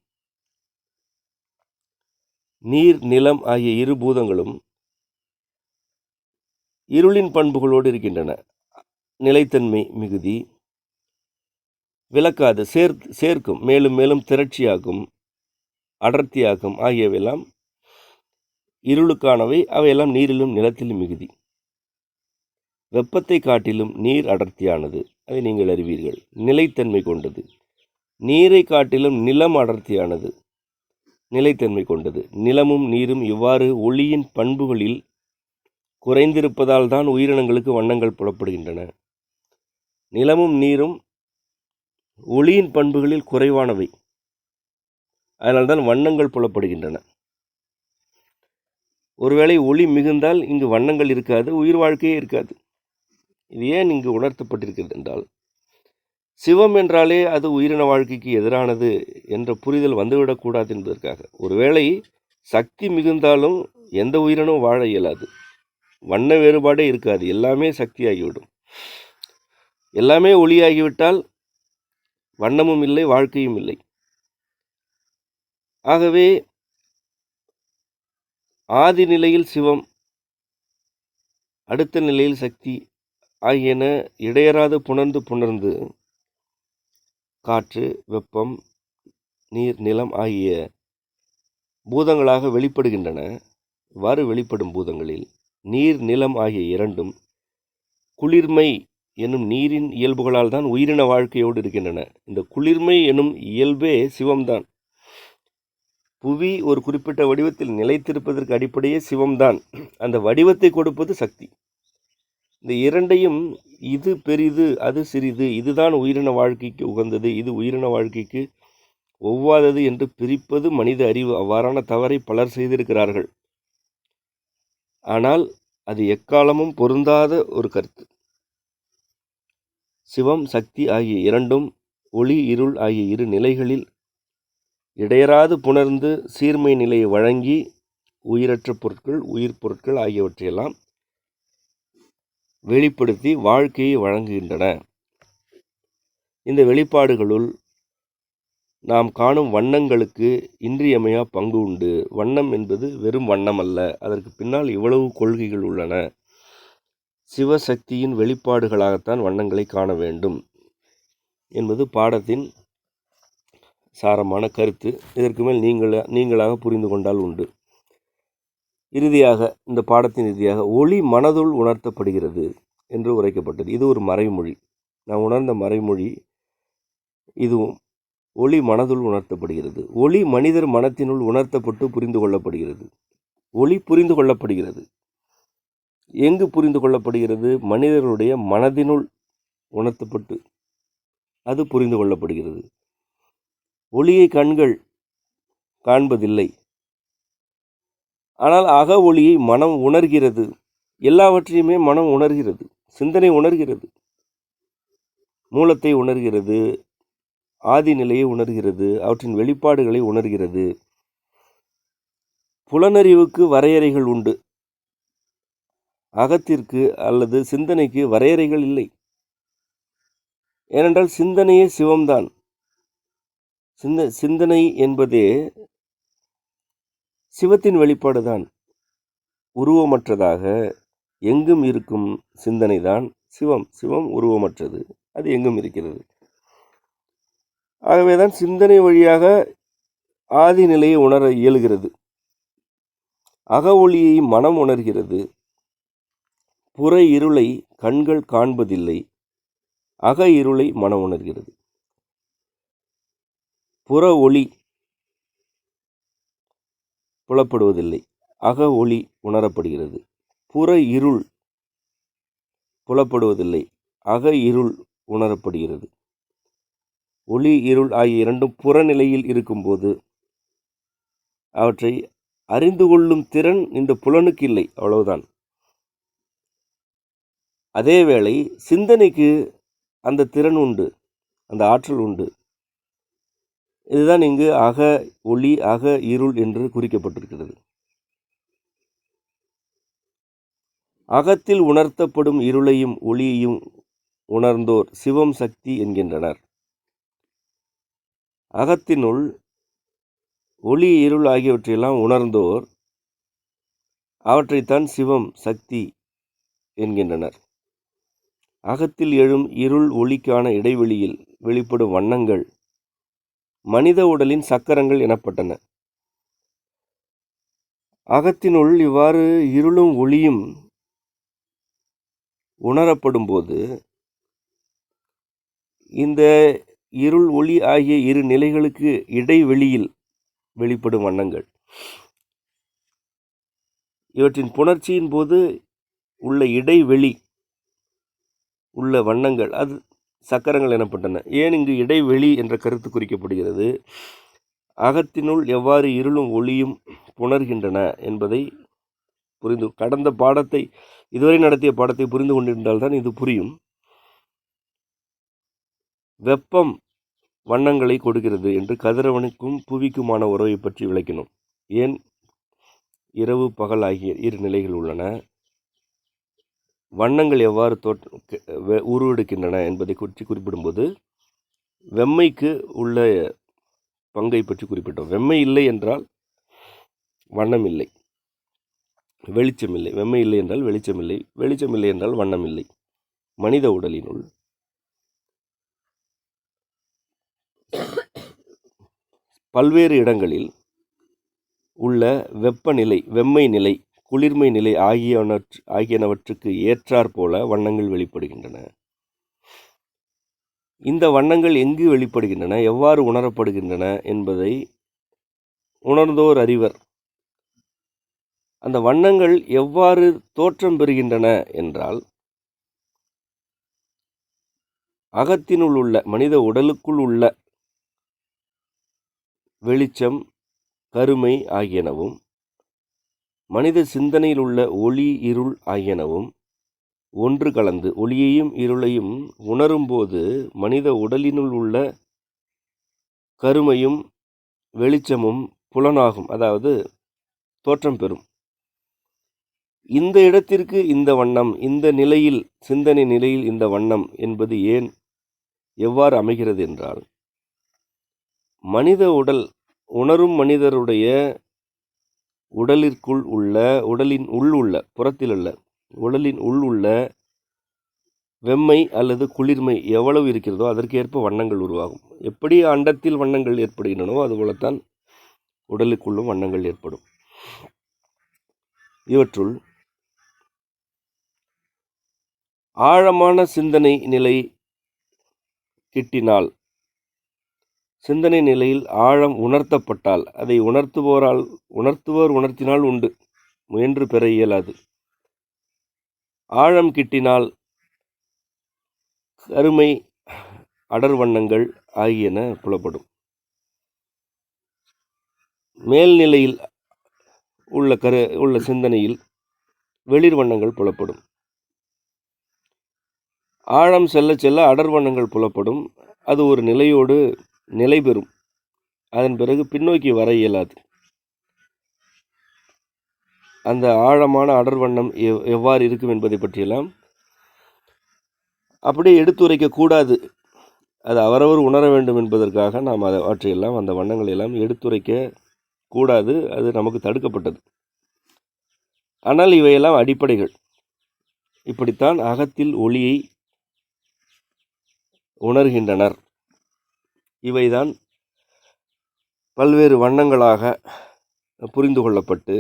நீர், நிலம் ஆகிய இரு பூதங்களும் இருளின் பண்புகளோடு இருக்கின்றன. நிலைத்தன்மை மிகுதி, விலக்காது, சேர்க்கும், மேலும் மேலும் திரட்சியாக்கும், அடர்த்தியாக்கும் ஆகியவையெல்லாம் இருளுக்கானவை. அவையெல்லாம் நீரிலும் நிலத்திலும் மிகுதி. வெப்பத்தை காட்டிலும் நீர் அடர்த்தியானது, அதை நீங்கள் அறிவீர்கள். நிலைத்தன்மை கொண்டது. நீரை காட்டிலும் நிலம் அடர்த்தியானது, நிலைத்தன்மை கொண்டது. நிலமும் நீரும் இவ்வாறு ஒளியின் பண்புகளில் குறைந்திருப்பதால் தான் உயிரினங்களுக்கு வண்ணங்கள் புலப்படுகின்றன. நிலமும் நீரும் ஒளியின் பண்புகளில் குறைவானவை, அதனால்தான் வண்ணங்கள் புலப்படுகின்றன. ஒருவேளை ஒளி மிகுந்தால் இங்கு வண்ணங்கள் இருக்காது, உயிர் வாழ்க்கையே இருக்காது. இது ஏன் இங்கு உணர்த்தப்பட்டிருக்கிறது என்றால், சிவம் என்றாலே அது உயிரின வாழ்க்கைக்கு எதிரானது என்ற புரிதல் வந்துவிடக்கூடாது என்பதற்காக. ஒருவேளை சக்தி மிகுந்தாலும் எந்த உயிரினும் வாழ இயலாது, வண்ண வேறுபாடே இருக்காது, எல்லாமே சக்தியாகிவிடும். எல்லாமே ஒளியாகிவிட்டால் வண்ணமும் இல்லை, வாழ்க்கையும் இல்லை. ஆகவே ஆதி நிலையில் சிவம், அடுத்த நிலையில் சக்தி ஆகியன இடையறாது புணர்ந்து காற்று, வெப்பம், நீர், நிலம் ஆகிய பூதங்களாக வெளிப்படுகின்றன. இவ்வாறு வெளிப்படும் பூதங்களில் நீர், நிலம் ஆகிய இரண்டும் குளிர்மை என்னும் நீரின் இயல்புகளால் தான் உயிரின வாழ்க்கையோடு இருக்கின்றன. இந்த குளிர்மை எனும் இயல்பே சிவம்தான். புவி ஒரு குறிப்பிட்ட வடிவத்தில் நிலைத்திருப்பதற்கு அடிப்படையே சிவம்தான். அந்த வடிவத்தை கொடுப்பது சக்தி. இந்த இரண்டையும் இது பெரிது, அது சிறிது, இதுதான் உயிரின வாழ்க்கைக்கு உகந்தது, இது உயிரின வாழ்க்கைக்கு ஒவ்வாதது என்று பிரிப்பது மனித அறிவு. அவ்வாறான தவறை பலர் செய்திருக்கிறார்கள். ஆனால் அது எக்காலமும் பொருந்தாத ஒரு கருத்து. சிவம், சக்தி ஆகிய இரண்டும் ஒளி, இருள் ஆகிய இரு நிலைகளில் இடையறாது புணர்ந்து சீர்மை நிலையை வழங்கி உயிரற்ற பொருட்கள், உயிர் பொருட்கள் ஆகியவற்றையெல்லாம் வெளிப்படுத்தி வாழ்க்கையை வழங்குகின்றன. இந்த வெளிப்பாடுகளுள் நாம் காணும் வண்ணங்களுக்கு இன்றியமையா பங்கு உண்டு. வண்ணம் என்பது வெறும் வண்ணம் அல்ல, அதற்கு பின்னால் இவ்வளவு கொள்கைகள் உள்ளன. சிவசக்தியின் வெளிப்பாடுகளாகத்தான் வண்ணங்களை காண வேண்டும் என்பது பாடத்தின் சாரமான கருத்து. இதற்கு மேல் நீங்களாக புரிந்து கொண்டால் உண்டு. இறுதியாக, இந்த பாடத்தின் இறுதியாக ஒளி மனதுள் உணர்த்தப்படுகிறது என்று உரைக்கப்பட்டது. இது ஒரு மறைமொழி. நான் உணர்ந்த மறைமொழி இதுவும். ஒளி மனதுள் உணர்த்தப்படுகிறது. ஒளி மனிதர் மனத்தினுள் உணர்த்தப்பட்டு புரிந்து கொள்ளப்படுகிறது. ஒளி புரிந்து கொள்ளப்படுகிறது. எங்கு புரிந்து கொள்ளப்படுகிறது? மனிதர்களுடைய மனதினுள் உணர்த்தப்பட்டு அது புரிந்து கொள்ளப்படுகிறது. ஒளியை கண்கள் காண்பதில்லை, ஆனால் அக ஒளியை மனம் உணர்கிறது. எல்லாவற்றையுமே மனம் உணர்கிறது, சிந்தனை உணர்கிறது, மூலத்தை உணர்கிறது, ஆதி நிலையை உணர்கிறது, அவற்றின் வெளிப்பாடுகளை உணர்கிறது. புலனறிவுக்கு வரையறைகள் உண்டு, அகத்திற்கு அல்லது சிந்தனைக்கு வரையறைகள் இல்லை. ஏனென்றால் சிந்தனையே சிவம்தான். சிந்தனை என்பதே சிவத்தின் வெளிப்பாடுதான். உருவமற்றதாக எங்கும் இருக்கும் சிந்தனை தான் சிவம். சிவம் உருவமற்றது, அது எங்கும் இருக்கிறது. ஆகவேதான் சிந்தனை வழியாக ஆதி நிலையை உணர இயலுகிறது. அக ஒளியை மனம் உணர்கிறது. புற இருளை கண்கள் காண்பதில்லை, அக இருளை மனம் உணர்கிறது. புற ஒளி புலப்படுவதில்லை, அக ஒளி உணரப்படுகிறது. புற இருள் புலப்படுவதில்லை, அக இருள் உணரப்படுகிறது. ஒளி, இருள் ஆகிய இரண்டும் புறநிலையில் இருக்கும்போது அவற்றை அறிந்து கொள்ளும் திறன் இந்த புலனுக்கு இல்லை, அவ்வளவுதான். அதேவேளை சிந்தனைக்கு அந்த திறன் உண்டு, அந்த ஆற்றல் உண்டு. இதுதான் இங்கு அக ஒளி, அக இருள் என்று குறிக்கப்பட்டிருக்கிறது. அகத்தில் உணர்த்தப்படும் இருளையும் ஒளியையும் உணர்ந்தோர் சிவம், சக்தி என்கின்றனர். அகத்தினுள் ஒளி, இருள் ஆகியவற்றையெல்லாம் உணர்ந்தோர் அவற்றைத்தான் சிவம், சக்தி என்கின்றனர். அகத்தில் எழும் இருள் ஒளிக்கான இடைவெளியில் வெளிப்படும் வண்ணங்கள் மனித உடலின் சக்கரங்கள் எனப்பட்டன. அகத்தினுள் இவ்வாறு இருளும் ஒளியும் உணரப்படும் போது இந்த இருள், ஒளி ஆகிய இரு நிலைகளுக்கு இடைவெளியில் வெளிப்படும் வண்ணங்கள், இவற்றின் புணர்ச்சியின் போது உள்ள இடைவெளி உள்ள வண்ணங்கள் அது சக்கரங்கள் எனப்பட்டன. ஏன் இங்கு இடைவெளி என்ற கருத்து குறிக்கப்படுகிறது? அகத்தினுள் எவ்வாறு இருளும் ஒளியும் புணர்கின்றன என்பதை கடந்த பாடத்தை, இதுவரை நடத்திய பாடத்தை புரிந்து கொண்டிருந்தால்தான் இது புரியும். வெப்பம் வண்ணங்களை கொடுக்கிறது என்று கதிரவனுக்கும் புவிக்குமான உறவை பற்றி விளக்கினோம். ஏன் இரவு பகல் ஆகிய இரு நிலைகள் உள்ளன, வண்ணங்கள் எவ்வாறு உருவெடுக்கின்றன என்பதை குறித்து குறிப்பிடும்போது வெம்மைக்கு உள்ள பங்கை பற்றி குறிப்பிட்டோம். வெம்மை இல்லை என்றால் வண்ணம் இல்லை, வெளிச்சம் இல்லை. வெம்மை இல்லை என்றால் வெளிச்சம் இல்லை, வெளிச்சம் இல்லை என்றால் வண்ணம் இல்லை. மனித உடலினுள் பல்வேறு இடங்களில் உள்ள வெப்பநிலை, வெம்மை நிலை, குளிர்மை நிலை ஆகியனவற்றுக்கு ஏற்றாற்போல வண்ணங்கள் வெளிப்படுகின்றன. இந்த வண்ணங்கள் எங்கு வெளிப்படுகின்றன, எவ்வாறு உணரப்படுகின்றன என்பதை உணர்ந்தோர் அறிவர். அந்த வண்ணங்கள் எவ்வாறு தோற்றம் பெறுகின்றன என்றால், அகத்தினுள் உள்ள மனித உடலுக்குள் உள்ள வெளிச்சம், கருமை ஆகியனவும், மனித சிந்தனையில் உள்ள ஒளி, இருள் ஆகியனவும் ஒன்று கலந்து ஒளியையும் இருளையும் உணரும்போது மனித உடலினுள் உள்ள கருமையும் வெளிச்சமும் புலனாகும், அதாவது தோற்றம் பெறும். இந்த இடத்திற்கு இந்த வண்ணம், இந்த நிலையில், சிந்தனை நிலையில் இந்த வண்ணம் என்பது ஏன் எவ்வாறு அமைகிறது என்றால், மனித உடல், உணரும் மனிதருடைய உடலிற்குள் உள்ள, உடலின் உள் உள்ள, புறத்தில் உள்ள, உடலின் உள் உள்ள வெம்மை அல்லது குளிர்மை எவ்வளவு இருக்கிறதோ அதற்கேற்ப வண்ணங்கள் உருவாகும். எப்படி அண்டத்தில் வண்ணங்கள் ஏற்படுகின்றனவோ அதுபோலத்தான் உடலுக்குள்ளும் வண்ணங்கள் ஏற்படும். இவற்றுள் ஆழமான சிந்தனை நிலை கிட்டினால், சிந்தனை நிலையில் ஆழம் உணர்த்தப்பட்டால், அதை உணர்த்துவோர் உணர்த்தினால் உண்டு, முயன்று பெற இயலாது. ஆழம் கிட்டினால் கருமை, அடர் வண்ணங்கள் ஆகியன புலப்படும். மேல்நிலையில் உள்ள சிந்தனையில் வெளிர் வண்ணங்கள் புலப்படும். ஆழம் செல்ல செல்ல அடர் வண்ணங்கள் புலப்படும். அது ஒரு நிலையோடு நிலை பெறும். அதன் பிறகு பின்னோக்கி வர இயலாது. அந்த ஆழமான அடர் வண்ணம் எவ்வாறு இருக்கும் என்பதை பற்றியெல்லாம் அப்படியே எடுத்துரைக்க கூடாது. அது அவரவர் உணர வேண்டும் என்பதற்காக நாம் அவற்றையெல்லாம், அந்த வண்ணங்களை எல்லாம் எடுத்துரைக்க கூடாது. அது நமக்கு தடுக்கப்பட்டது. ஆனால் இவையெல்லாம் அடிப்படைகள். இப்படித்தான் அகத்தில் ஒளியை உணர்கின்றனர். இவைதான் பல்வேறு வண்ணங்களாக புரிந்து கொள்ளப்பட்டு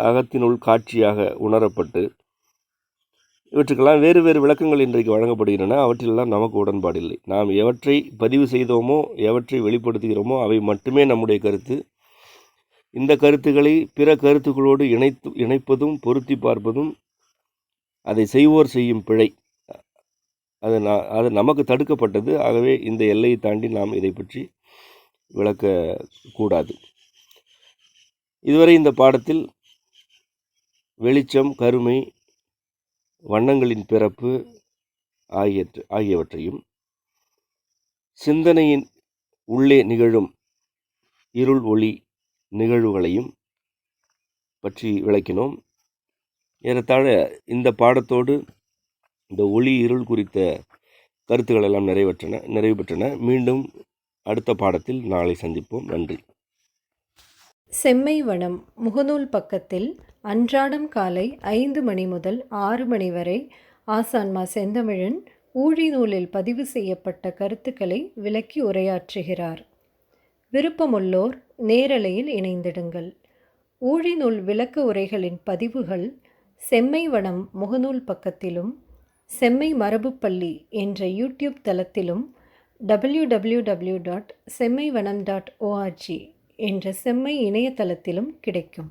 அகத்தினுள் காட்சியாக உணரப்பட்டு, இவற்றுக்கெல்லாம் வேறு வேறு விளக்கங்கள் இன்றைக்கு வழங்கப்படுகின்றன. அவற்றிலெல்லாம் நமக்கு உடன்பாடில்லை. நாம் எவற்றை பதிவு செய்தோமோ, எவற்றை வெளிப்படுத்துகிறோமோ அவை மட்டுமே நம்முடைய கருத்து. இந்த கருத்துக்களை பிற கருத்துக்களோடு இணைப்பதும் பொருத்தி பார்ப்பதும் அதை செய்வோர் செய்யும் பிழை. அது நமக்கு தடுக்கப்பட்டது. ஆகவே இந்த எல்லையை தாண்டி நாம் இதை பற்றி விளக்கக்கூடாது. இதுவரை இந்த பாடத்தில் வெளிச்சம், கருமை, வண்ணங்களின் பிறப்பு ஆகியவற்றையும், சிந்தனையின் உள்ளே நிகழும் இருள் ஒளி நிகழ்வுகளையும் பற்றி விளக்கினோம். ஏறத்தாழ இந்த பாடத்தோடு இந்த ஒளி இருள் குறித்த கருத்துக்கள் எல்லாம் நிறைவு பெற்றன. மீண்டும் அடுத்த பாடத்தில் நாளை சந்திப்போம். நன்றி. செம்மை வனம் முகநூல் பக்கத்தில் அன்றாடம் காலை 5 மணி முதல் 6 மணி வரை ஆசான்மா செந்தமிழன் ஊழி நூலில் பதிவு செய்யப்பட்ட கருத்துக்களை விளக்கி உரையாற்றுகிறார். விருப்பமுள்ளோர் நேரலையில் இணைந்திடுங்கள். ஊழி நூல் விளக்க உரைகளின் பதிவுகள் செம்மை வனம் முகநூல் பக்கத்திலும், செம்மை மரபுப்பள்ளி என்ற யூடியூப் தளத்திலும், www.semmaivanam.org என்ற செம்மை இணையதளத்திலும் கிடைக்கும்.